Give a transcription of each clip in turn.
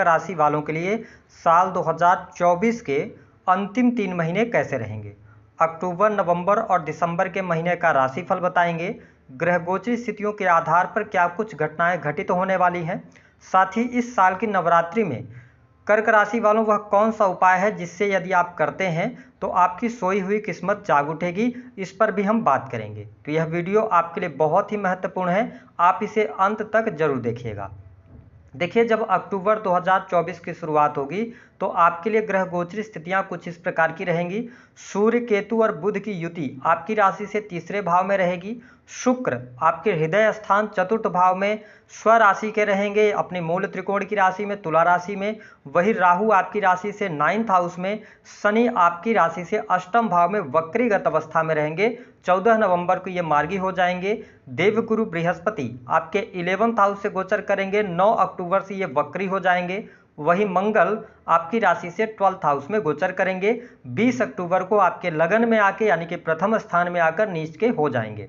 राशि वालों के लिए साल 2024 के अंतिम 3 महीने कैसे रहेंगे। अक्टूबर, नवंबर और दिसंबर के महीने का राशिफल बताएंगे। ग्रह गोचरी स्थितियों के आधार पर क्या कुछ घटनाएं घटित होने वाली हैं। साथ ही इस साल की नवरात्रि में कर्क राशि वालों वह कौन सा उपाय है जिससे यदि आप करते हैं तो आपकी सोई हुई किस्मत जाग उठेगी, इस पर भी हम बात करेंगे। तो यह वीडियो आपके लिए बहुत ही महत्वपूर्ण है, आप इसे अंत तक जरूर देखिएगा। देखिए, जब अक्टूबर 2024 की शुरुआत होगी तो आपके लिए ग्रह गोचरी स्थितियां कुछ इस प्रकार की रहेंगी। सूर्य, केतु और बुध की युति आपकी राशि से तीसरे भाव में रहेगी। शुक्र आपके हृदय स्थान चतुर्थ भाव में स्व राशि के रहेंगे, अपनी मूल त्रिकोण की राशि में, तुला राशि में। वही राहु आपकी राशि से 9th हाउस में, शनि आपकी राशि से अष्टम भाव में वक्रीगत अवस्था में रहेंगे। 14 नवंबर को ये मार्गी हो जाएंगे। देवगुरु बृहस्पति आपके 11th हाउस से गोचर करेंगे। 9 अक्टूबर से ये वक्री हो जाएंगे। वही मंगल आपकी राशि से 12th हाउस में गोचर करेंगे। 20 अक्टूबर को आपके लगन में आके यानी कि प्रथम स्थान में आकर नीच के हो जाएंगे।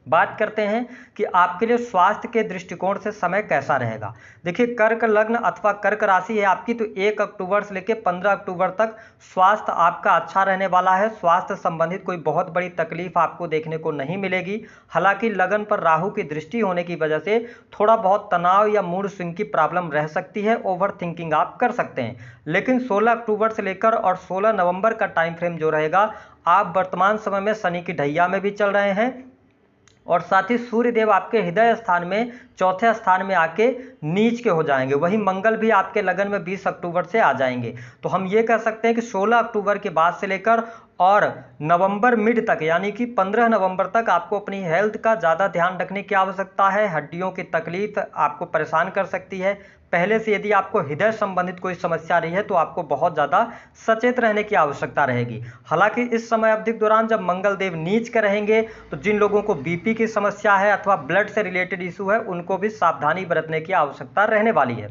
बात करते हैं कि आपके लिए स्वास्थ्य के दृष्टिकोण से समय कैसा रहेगा। देखिए, कर्क लग्न अथवा कर्क राशि है आपकी, तो 1 अक्टूबर से लेकर 15 अक्टूबर तक स्वास्थ्य आपका अच्छा रहने वाला है। स्वास्थ्य संबंधित कोई बहुत बड़ी तकलीफ आपको देखने को नहीं मिलेगी। हालांकि लगन पर राहु की दृष्टि होने की वजह से थोड़ा बहुत तनाव या मूड स्विंग की प्रॉब्लम रह सकती है, ओवर थिंकिंग आप कर सकते हैं। लेकिन 16 अक्टूबर से लेकर और 16 नवंबर का टाइम फ्रेम जो रहेगा, आप वर्तमान समय में शनि की ढैया में भी चल रहे हैं और साथ ही सूर्यदेव आपके हृदय स्थान में चौथे स्थान में आके नीच के हो जाएंगे। वही मंगल भी आपके लगन में 20 अक्टूबर से आ जाएंगे। तो हम ये कह सकते हैं कि 16 अक्टूबर के बाद से लेकर और नवंबर मिड तक यानी कि 15 नवंबर तक आपको अपनी हेल्थ का ज़्यादा ध्यान रखने की आवश्यकता है। हड्डियों की तकलीफ आपको परेशान कर सकती है। पहले से यदि आपको हृदय संबंधित कोई समस्या रही है तो आपको बहुत ज़्यादा सचेत रहने की आवश्यकता रहेगी। हालांकि इस समय अवधि के दौरान जब मंगल देव नीच के रहेंगे तो जिन लोगों को बीपी की समस्या है अथवा ब्लड से रिलेटेड इशू है उनको भी सावधानी बरतने की आवश्यकता रहने वाली है।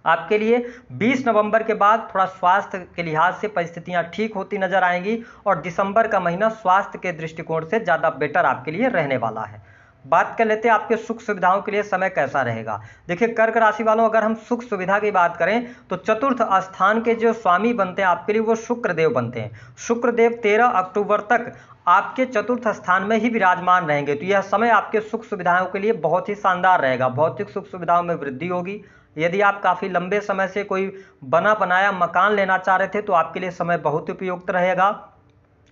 आपके लिए 20 नवंबर के बाद थोड़ा स्वास्थ्य के लिहाज से परिस्थितियां ठीक होती नजर आएंगी और दिसंबर का महीना स्वास्थ्य के दृष्टिकोण से ज़्यादा बेटर आपके लिए रहने वाला है। बात कर लेते हैं आपके सुख सुविधाओं के लिए समय कैसा रहेगा। देखिए, कर्क राशि वालों, अगर हम सुख सुविधा की बात करें तो चतुर्थ स्थान के जो स्वामी बनते हैं आपके लिए वो शुक्रदेव बनते हैं। शुक्रदेव 13 अक्टूबर तक आपके चतुर्थ स्थान में ही विराजमान रहेंगे। तो यह समय आपके सुख सुविधाओं के लिए बहुत ही शानदार रहेगा। भौतिक सुख सुविधाओं में वृद्धि होगी। यदि आप काफ़ी लंबे समय से कोई बना बनाया मकान लेना चाह रहे थे तो आपके लिए समय बहुत उपयुक्त रहेगा।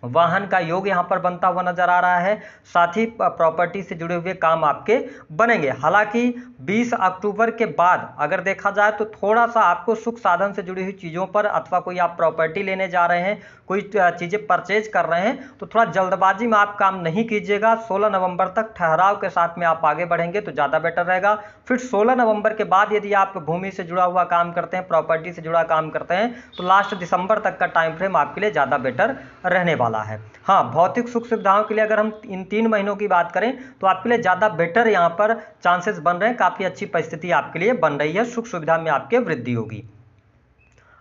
वाहन का योग यहाँ पर बनता हुआ नजर आ रहा है। साथ ही प्रॉपर्टी से जुड़े हुए काम आपके बनेंगे। हालांकि 20 अक्टूबर के बाद अगर देखा जाए तो थोड़ा सा आपको सुख साधन से जुड़ी हुई चीज़ों पर अथवा कोई आप प्रॉपर्टी लेने जा रहे हैं, कोई चीज़ें परचेज कर रहे हैं तो थोड़ा जल्दबाजी में आप काम नहीं कीजिएगा। 16 नवंबर तक ठहराव के साथ में आप आगे बढ़ेंगे तो ज़्यादा बेटर रहेगा। फिर 16 नवंबर के बाद यदि आप भूमि से जुड़ा हुआ काम करते हैं, प्रॉपर्टी से जुड़ा काम करते हैं तो लास्ट दिसंबर तक का टाइम फ्रेम आपके लिए ज़्यादा बेटर रहने वाला है। हाँ, भौतिक सुख सुविधाओं के लिए अगर हम इन 3 महीनों की बात करें तो आपके लिए ज़्यादा बेटर यहाँ पर चांसेस बन रहे हैं। काफ़ी अच्छी परिस्थिति आपके लिए बन रही है, सुख सुविधा में आपके वृद्धि होगी।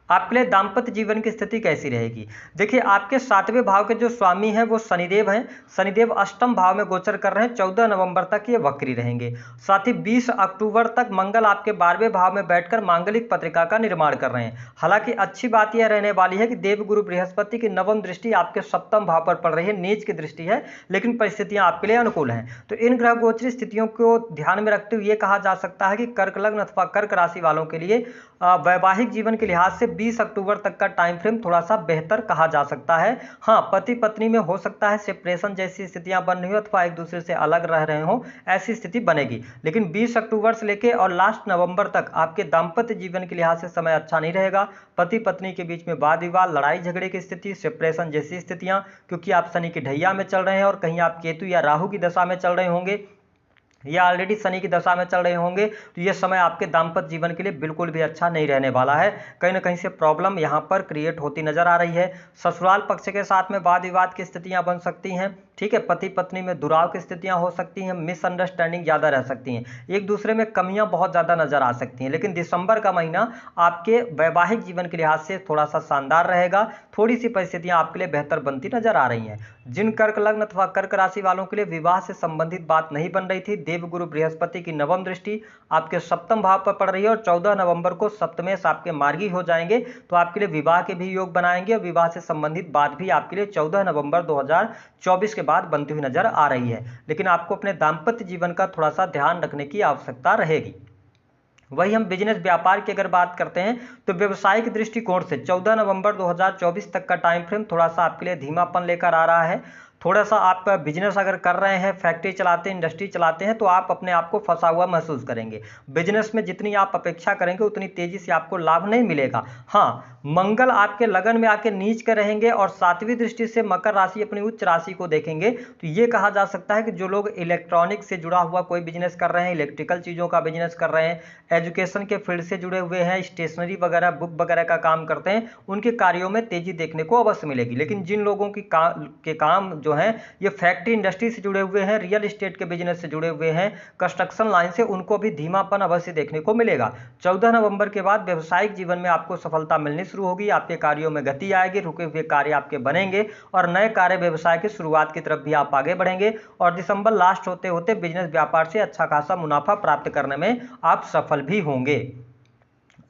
आपके लिए दाम्पत्य जीवन की स्थिति कैसी रहेगी। देखिए, आपके 7वें भाव के जो स्वामी हैं वो शनिदेव हैं। शनिदेव अष्टम भाव में गोचर कर रहे हैं। 14 नवंबर तक ये वक्री रहेंगे। साथ ही 20 अक्टूबर तक मंगल आपके 12वें भाव में बैठकर मांगलिक पत्रिका का निर्माण कर रहे हैं। हालांकि अच्छी बात यह रहने वाली है कि देवगुरु बृहस्पति की 9वीं दृष्टि आपके 7th भाव पर पड़ रही है, नीच की दृष्टि है, लेकिन परिस्थितियां आपके लिए अनुकूल हैं। तो इन ग्रह गोचरी स्थितियों को ध्यान में रखते हुए कहा जा सकता है कि कर्क लग्न अथवा कर्क राशि वालों के लिए वैवाहिक जीवन के लिहाज से 20 अक्टूबर तक का टाइम फ्रेम थोड़ा सा बेहतर कहा जा सकता है। हाँ, पति पत्नी में हो सकता है सेपरेशन जैसी स्थितियां बन रही हो अथवा एक दूसरे से अलग रह रहे हो, ऐसी स्थिति बनेगी। लेकिन 20 अक्टूबर से लेके और लास्ट नवंबर तक आपके दाम्पत्य जीवन के लिहाज से समय अच्छा नहीं रहेगा। पति पत्नी के बीच में वाद विवाद, लड़ाई झगड़े की स्थिति, सेपरेशन जैसी स्थितियां, क्योंकि आप शनि की ढैया में चल रहे हैं और कहीं आप केतु या राहु की दशा में चल रहे होंगे या ऑलरेडी शनि की दशा में चल रहे होंगे, तो ये समय आपके दाम्पत्य जीवन के लिए बिल्कुल भी अच्छा नहीं रहने वाला है। कहीं ना कहीं से प्रॉब्लम यहाँ पर क्रिएट होती नजर आ रही है। ससुराल पक्ष के साथ में वाद विवाद की स्थितियाँ बन सकती हैं। ठीक है, पति पत्नी में दुराव की स्थितियां हो सकती हैं, मिसअंडरस्टैंडिंग ज़्यादा रह सकती हैं, एक दूसरे में कमियां बहुत ज़्यादा नजर आ सकती हैं। लेकिन दिसंबर का महीना आपके वैवाहिक जीवन के लिहाज से थोड़ा सा शानदार रहेगा, थोड़ी सी परिस्थितियां आपके लिए बेहतर बनती नजर आ रही हैं। जिन कर्क लग्न अथवा कर्क राशि वालों के लिए विवाह से संबंधित बात नहीं बन रही थी, देवगुरु बृहस्पति की नवम दृष्टि आपके सप्तम भाव पर पड़ रही है और 14 नवंबर को सप्तमेश आपके मार्गी हो जाएंगे, तो आपके लिए विवाह के भी योग बनाएंगे और विवाह से संबंधित बात भी आपके लिए 14 नवंबर 2024 के बाद बनती हुई नजर आ रही है। लेकिन आपको अपने दाम्पत्य जीवन का थोड़ा सा ध्यान रखने की आवश्यकता रहेगी। वही हम बिजनेस व्यापार की अगर बात करते हैं तो व्यवसायिक दृष्टिकोण से 14 नवंबर 2024 तक का टाइम फ्रेम थोड़ा सा आपके लिए धीमापन लेकर आ रहा है। थोड़ा सा आप बिजनेस अगर कर रहे हैं, फैक्ट्री चलाते हैं, इंडस्ट्री चलाते हैं, तो आप अपने आप को फंसा हुआ महसूस करेंगे। बिजनेस में जितनी आप अपेक्षा करेंगे उतनी तेजी से आपको लाभ नहीं मिलेगा। हाँ, मंगल आपके लगन में आके नीच के रहेंगे और सातवीं दृष्टि से मकर राशि अपनी उच्च राशि को देखेंगे, तो ये कहा जा सकता है कि जो लोग इलेक्ट्रॉनिक से जुड़ा हुआ कोई बिजनेस कर रहे हैं, इलेक्ट्रिकल चीज़ों का बिजनेस कर रहे हैं, एजुकेशन के फील्ड से जुड़े हुए हैं, स्टेशनरी वगैरह बुक वगैरह का काम करते हैं, उनके कार्यों में तेजी देखने को अवश्य मिलेगी। लेकिन जिन लोगों की काम जो है ये फैक्ट्री इंडस्ट्री से जुड़े हुए हैं, रियल एस्टेट के बिजनेस से जुड़े हुए हैं, कंस्ट्रक्शन लाइन से, उनको भी धीमापन अवश्य देखने को मिलेगा। 14 नवंबर के बाद व्यवसायिक जीवन में आपको सफलता मिलनी शुरू होगी, आपके कार्यों में गति आएगी, रुके हुए कार्य आपके बनेंगे और नए कार्य व्यवसाय की शुरुआत की तरफ भी आप आगे बढ़ेंगे और दिसंबर लास्ट होते होते बिजनेस व्यापार से अच्छा खासा मुनाफा प्राप्त करने में आप सफल भी होंगे।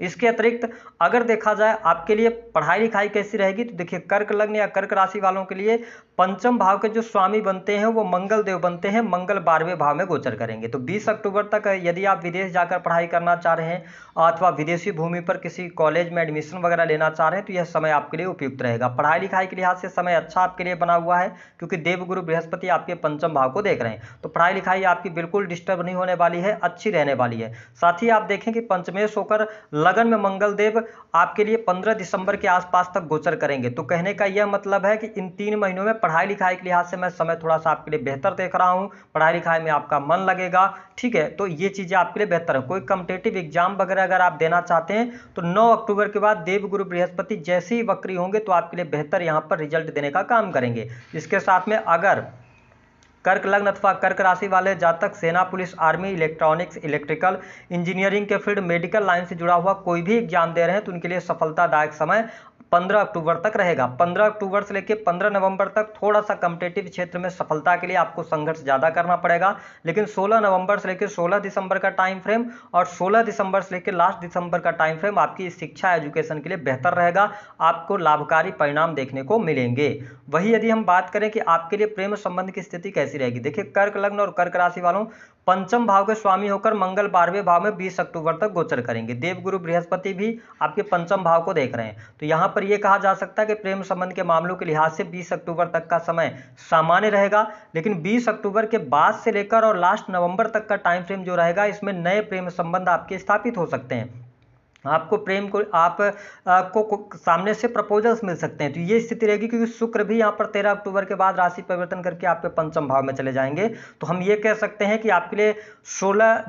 इसके अतिरिक्त अगर देखा जाए आपके लिए पढ़ाई लिखाई कैसी रहेगी, तो देखिए कर्क लग्न या कर्क राशि वालों के लिए पंचम भाव के जो स्वामी बनते हैं वो मंगल देव बनते हैं। मंगल 12वें भाव में गोचर करेंगे, तो 20 अक्टूबर तक यदि आप विदेश जाकर पढ़ाई करना चाह रहे हैं अथवा विदेशी भूमि पर किसी कॉलेज में एडमिशन वगैरह लेना चाह रहे हैं, तो यह समय आपके लिए उपयुक्त रहेगा। पढ़ाई लिखाई के लिहाज से समय अच्छा आपके लिए बना हुआ है, क्योंकि देवगुरु बृहस्पति आपके पंचम भाव को देख रहे हैं, तो पढ़ाई लिखाई आपकी बिल्कुल डिस्टर्ब नहीं होने वाली है, अच्छी रहने वाली है। साथ ही आप देखें कि पंचमेश होकर लगन में मंगल देव आपके लिए 15 दिसंबर के आसपास तक गोचर करेंगे। तो कहने का यह मतलब है कि इन 3 महीनों में पढ़ाई लिखाई के लिहाज से मैं समय थोड़ा सा आपके लिए बेहतर देख रहा हूं, पढ़ाई लिखाई में आपका मन लगेगा, ठीक है, तो ये चीजें आपके लिए बेहतर है। कोई कॉम्पिटिटिव एग्जाम वगैरह अगर आप देना चाहते हैं तो 9 अक्टूबर के बाद देवगुरु बृहस्पति जैसे ही वक्री होंगे तो आपके लिए बेहतर यहां पर रिजल्ट देने का काम करेंगे। इसके साथ में अगर कर्क लग्न अथवा कर्क राशि वाले जातक सेना, police, army, electronics, electrical, engineering के फील्ड, मेडिकल लाइन से जुड़ा हुआ कोई भी एग्जाम दे रहे हैं तो उनके लिए सफलतादायक समय 15 अक्टूबर तक रहेगा। 15 अक्टूबर से लेकर 15 नवंबर तक थोड़ा सा कॉम्पिटिटिव क्षेत्र में सफलता के लिए आपको संघर्ष ज़्यादा करना पड़ेगा, लेकिन 16 नवंबर से लेकर 16 दिसंबर का टाइम फ्रेम और 16 दिसंबर से लेकर लास्ट दिसंबर का टाइम फ्रेम आपकी शिक्षा एजुकेशन के लिए बेहतर रहेगा, आपको लाभकारी परिणाम देखने को मिलेंगे। वही यदि हम बात करें कि आपके लिए प्रेम संबंध की स्थिति कैसी रहेगी, देखिए कर्क लग्न और कर्क राशि वालों पंचम भाव के स्वामी होकर मंगल 12वें भाव में 20 अक्टूबर तक गोचर करेंगे। देवगुरु बृहस्पति भी आपके पंचम भाव को देख रहे हैं, तो यहां पर यह कहा जा सकता है कि प्रेम संबंध के मामलों के लिहाज से 20 अक्टूबर तक का समय सामान्य रहेगा, लेकिन 20 अक्टूबर के बाद से लेकर और लास्ट नवंबर तक का टाइम फ्रेम जो रहेगा इसमें नए प्रेम संबंध आपके स्थापित हो सकते हैं। आपको प्रेम को को सामने से प्रपोजल्स मिल सकते हैं, तो ये स्थिति रहेगी, क्योंकि शुक्र भी यहाँ पर 13 अक्टूबर के बाद राशि परिवर्तन करके आपके पंचम भाव में चले जाएंगे। तो हम ये कह सकते हैं कि आपके लिए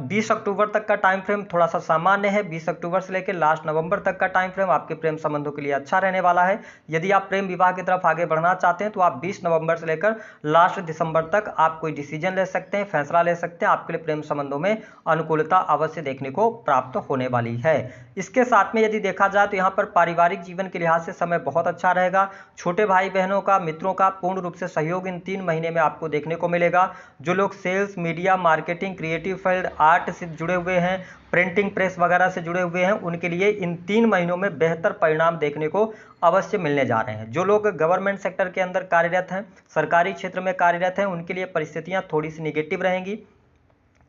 20 अक्टूबर तक का टाइम फ्रेम थोड़ा सा सामान्य है। 20 अक्टूबर से लेकर लास्ट नवंबर तक का टाइम फ्रेम आपके प्रेम संबंधों के लिए अच्छा रहने वाला है। यदि आप प्रेम विवाह की तरफ आगे बढ़ना चाहते हैं तो आप 20 नवंबर से लेकर लास्ट दिसंबर तक आप कोई डिसीजन ले सकते हैं, फैसला ले सकते हैं, आपके लिए प्रेम संबंधों में अनुकूलता अवश्य देखने को प्राप्त होने वाली है। इसके साथ में यदि देखा जाए तो यहाँ पर पारिवारिक जीवन के लिहाज से समय बहुत अच्छा रहेगा। छोटे भाई बहनों का, मित्रों का पूर्ण रूप से सहयोग इन 3 महीने में आपको देखने को मिलेगा। जो लोग sales, media, marketing, creative field, art से जुड़े हुए हैं, प्रिंटिंग प्रेस वगैरह से जुड़े हुए हैं, उनके लिए इन 3 महीनों में बेहतर परिणाम देखने को अवश्य मिलने जा रहे हैं। जो लोग गवर्नमेंट सेक्टर के अंदर कार्यरत हैं, सरकारी क्षेत्र में कार्यरत हैं, उनके लिए परिस्थितियां थोड़ी सी निगेटिव रहेंगी,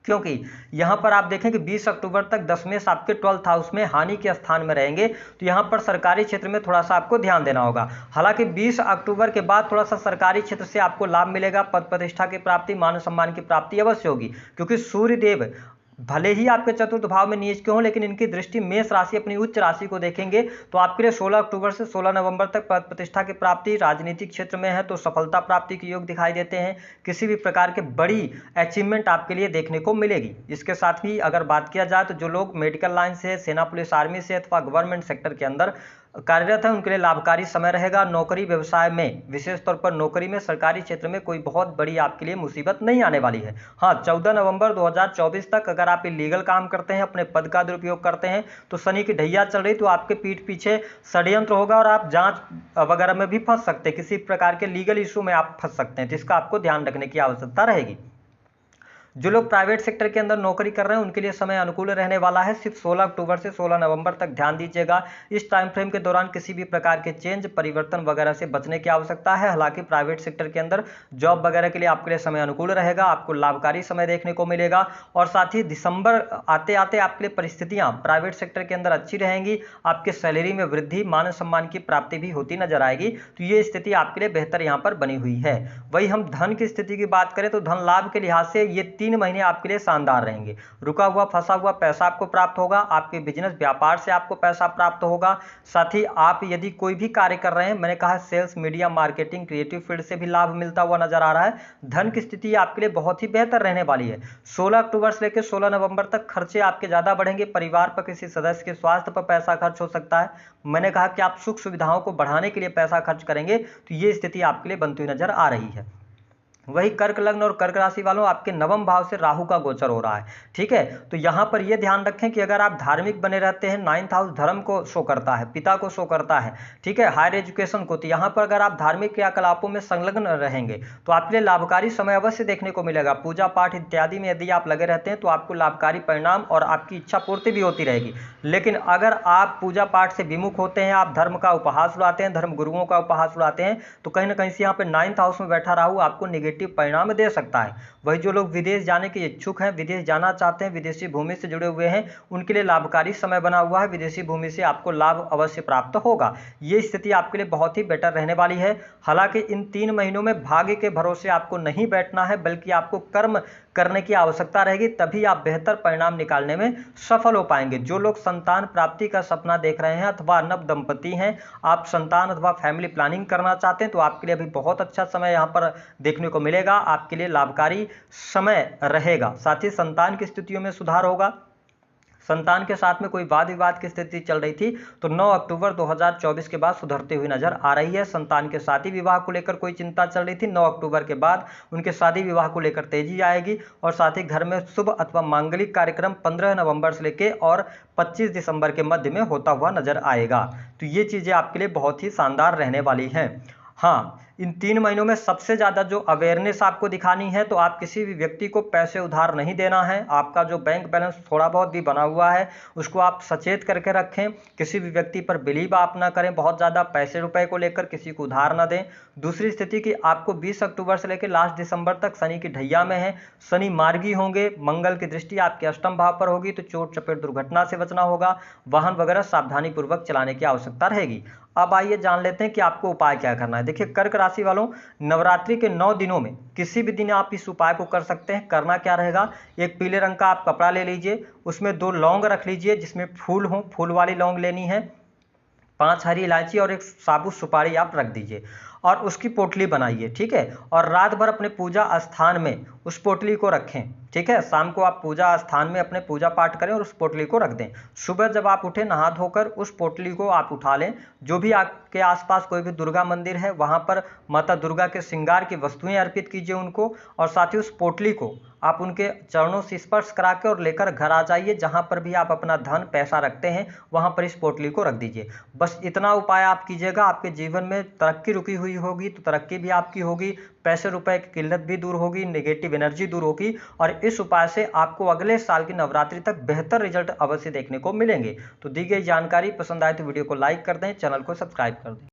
क्योंकि यहां पर आप देखें कि 20 अक्टूबर तक दसवें आपके 12th हाउस में हानि के स्थान में रहेंगे, तो यहां पर सरकारी क्षेत्र में थोड़ा सा आपको ध्यान देना होगा। हालांकि 20 अक्टूबर के बाद थोड़ा सा सरकारी क्षेत्र से आपको लाभ मिलेगा, पद प्रतिष्ठा की प्राप्ति, मान सम्मान की प्राप्ति अवश्य होगी, क्योंकि सूर्य देव भले ही आपके चतुर्थ भाव में नीच के हों, लेकिन इनकी दृष्टि मेष राशि अपनी उच्च राशि को देखेंगे। तो आपके लिए 16 अक्टूबर से 16 नवंबर तक पद प्रतिष्ठा की प्राप्ति, राजनीतिक क्षेत्र में है तो सफलता प्राप्ति के योग दिखाई देते हैं। किसी भी प्रकार के बड़ी अचीवमेंट आपके लिए देखने को मिलेगी। इसके साथ ही अगर बात किया जाए तो जो लोग मेडिकल लाइन से, सेना, पुलिस, आर्मी से अथवा गवर्नमेंट सेक्टर के अंदर कार्यरत हैं उनके लिए लाभकारी समय रहेगा। नौकरी व्यवसाय में, विशेष तौर पर नौकरी में, सरकारी क्षेत्र में कोई बहुत बड़ी आपके लिए मुसीबत नहीं आने वाली है। हाँ, 14 नवंबर 2024 तक अगर आप इलीगल काम करते हैं, अपने पद का दुरुपयोग करते हैं, तो शनि की ढैया चल रही, तो आपके पीठ पीछे षड्यंत्र होगा और आप जांच वगैरह में भी फंस सकते हैं, किसी प्रकार के लीगल इशू में आप फंस सकते हैं, जिसका आपको ध्यान रखने की आवश्यकता रहेगी। जो लोग प्राइवेट सेक्टर के अंदर नौकरी कर रहे हैं उनके लिए समय अनुकूल रहने वाला है। सिर्फ 16 अक्टूबर से 16 नवंबर तक ध्यान दीजिएगा। इस टाइम फ्रेम के दौरान किसी भी प्रकार के चेंज, परिवर्तन वगैरह से बचने की आवश्यकता है। हालांकि प्राइवेट सेक्टर के अंदर जॉब वगैरह के लिए आपके लिए समय अनुकूल रहेगा, आपको लाभकारी समय देखने को मिलेगा। और साथ ही दिसंबर आते आते आपके लिए परिस्थितियां प्राइवेट सेक्टर के अंदर अच्छी रहेंगी, आपके सैलरी में वृद्धि, मान सम्मान की प्राप्ति भी होती नजर आएगी। तो ये स्थिति आपके लिए बेहतर यहाँ पर बनी हुई है। वही हम धन की स्थिति की बात करें तो धन लाभ के लिहाज से ये 3 महीने आपके लिए शानदार रहेंगे। रुका हुआ फंसा हुआ पैसा आपको प्राप्त होगा, आपके बिजनेस व्यापार से आपको पैसा प्राप्त होगा। साथ ही आप यदि कोई भी कार्य कर रहे हैं, मैंने कहा sales, media, marketing, creative field से भी लाभ मिलता हुआ नजर आ रहा है। धन की स्थिति आपके लिए बहुत ही बेहतर रहने वाली है। 16 अक्टूबर से लेकर 16 नवंबर तक खर्चे आपके ज्यादा बढ़ेंगे। परिवार पर किसी सदस्य के स्वास्थ्य पर पैसा खर्च हो सकता है। मैंने कहा कि आप सुख सुविधाओं को बढ़ाने के लिए पैसा खर्च करेंगे, तो ये स्थिति आपके लिए बनती हुई नजर आ रही है। वही कर्क लग्न और कर्क राशि वालों, आपके नवम भाव से राहु का गोचर हो रहा है। ठीक है, तो यहां पर यह ध्यान रखें कि अगर आप धार्मिक बने रहते हैं, 9th हाउस धर्म को शो करता है, पिता को शो करता है, ठीक है, हायर एजुकेशन को, तो यहां पर अगर आप धार्मिक क्रियाकलापों में संलग्न रहेंगे तो आपके लिए लाभकारी समय अवश्य देखने को मिलेगा। पूजा पाठ इत्यादि में यदि आप लगे रहते हैं तो आपको लाभकारी परिणाम और आपकी इच्छा पूर्ति भी होती रहेगी। लेकिन अगर आप पूजा पाठ से विमुख होते हैं, आप धर्म का उपहास उड़ाते हैं, धर्म गुरुओं का उपहास उड़ाते हैं, तो कहीं ना कहीं से यहाँ पे 9th हाउस में बैठा राहु आपको नेगेटिव परिणाम दे सकता है। वही जो लोग विदेश जाने के इच्छुक हैं, विदेश जाना चाहते हैं, विदेशी भूमि से जुड़े हुए हैं, उनके लिए लाभकारी समय बना हुआ है। विदेशी भूमि से आपको लाभ अवश्य प्राप्त होगा। ये स्थिति आपके लिए बहुत ही बेटर रहने वाली है। हालांकि इन 3 महीनों में भाग्य के भरोसे आपको नहीं बैठना है, बल्कि आपको कर्म करने की आवश्यकता रहेगी, तभी आप बेहतर परिणाम निकालने में सफल हो पाएंगे। जो लोग संतान प्राप्ति का सपना देख रहे हैं अथवा नव दंपति हैं, आप संतान अथवा फैमिली प्लानिंग करना चाहते हैं, तो आपके लिए अभी बहुत अच्छा समय यहाँ पर देखने को मिलेगा। आपके लिए लाभकारी समय रहेगा। साथ ही संतान की स्थितियों में सुधार होगा। संतान के साथ में कोई वाद विवाद की स्थिति चल रही थी तो 9 अक्टूबर 2024 के बाद सुधरते हुए नजर आ रही है। संतान के शादी विवाह को लेकर कोई चिंता चल रही थी, 9 अक्टूबर के बाद उनके शादी विवाह को लेकर तेजी आएगी। और साथ ही घर में शुभ अथवा मांगलिक कार्यक्रम 15 नवंबर से लेकर और 25 दिसंबर के मध्य में होता हुआ नजर आएगा। तो ये चीजें आपके लिए बहुत ही शानदार रहने वाली हैं। हाँ, इन 3 महीनों में सबसे ज़्यादा जो अवेयरनेस आपको दिखानी है, तो आप किसी भी व्यक्ति को पैसे उधार नहीं देना है। आपका जो बैंक बैलेंस थोड़ा बहुत भी बना हुआ है उसको आप सचेत करके रखें। किसी भी व्यक्ति पर बिलीव आप ना करें, बहुत ज़्यादा पैसे रुपए को लेकर किसी को उधार ना दें। दूसरी स्थिति कि आपको 20 अक्टूबर से लेकर लास्ट दिसंबर तक शनि की ढैया में है, शनि मार्गी होंगे, मंगल की दृष्टि आपके अष्टम भाव पर होगी, तो चोट चपेट दुर्घटना से बचना होगा। वाहन वगैरह सावधानी पूर्वक चलाने की आवश्यकता रहेगी। अब आइए जान लेते हैं कि आपको उपाय क्या करना है। देखिए, कर्क राशि वालों, नवरात्रि के 9 दिनों में किसी भी दिन आप इस उपाय को कर सकते हैं। करना क्या रहेगा, एक पीले रंग का आप कपड़ा ले लीजिए, उसमें 2 लौंग रख लीजिए जिसमें फूल हो, फूल वाली लौंग लेनी है, 5 हरी इलायची और एक साबुत सुपारी आप रख दीजिए और उसकी पोटली बनाइए। ठीक है, और रात भर अपने पूजा स्थान में उस पोटली को रखें। ठीक है, शाम को आप पूजा स्थान में अपने पूजा पाठ करें और उस पोटली को रख दें। सुबह जब आप उठे नहा धोकर उस पोटली को आप उठा लें। जो भी आपके आसपास कोई भी दुर्गा मंदिर है वहां पर माता दुर्गा के श्रृंगार की वस्तुएं अर्पित कीजिए उनको, और साथ ही उस पोटली को आप उनके चरणों से स्पर्श करा के और लेकर घर आ जाइए। जहां पर भी आप अपना धन पैसा रखते हैं वहां पर इस पोटली को रख दीजिए। बस इतना उपाय आप कीजिएगा, आपके जीवन में तरक्की रुकी हुई होगी तो तरक्की भी आपकी होगी, पैसे रुपए की किल्लत भी दूर होगी, नेगेटिव एनर्जी दूर होगी, और इस उपाय से आपको अगले साल की नवरात्रि तक बेहतर रिजल्ट अवश्य देखने को मिलेंगे। तो दी गई जानकारी पसंद आए तो वीडियो को लाइक कर दें, चैनल को सब्सक्राइब कर दें।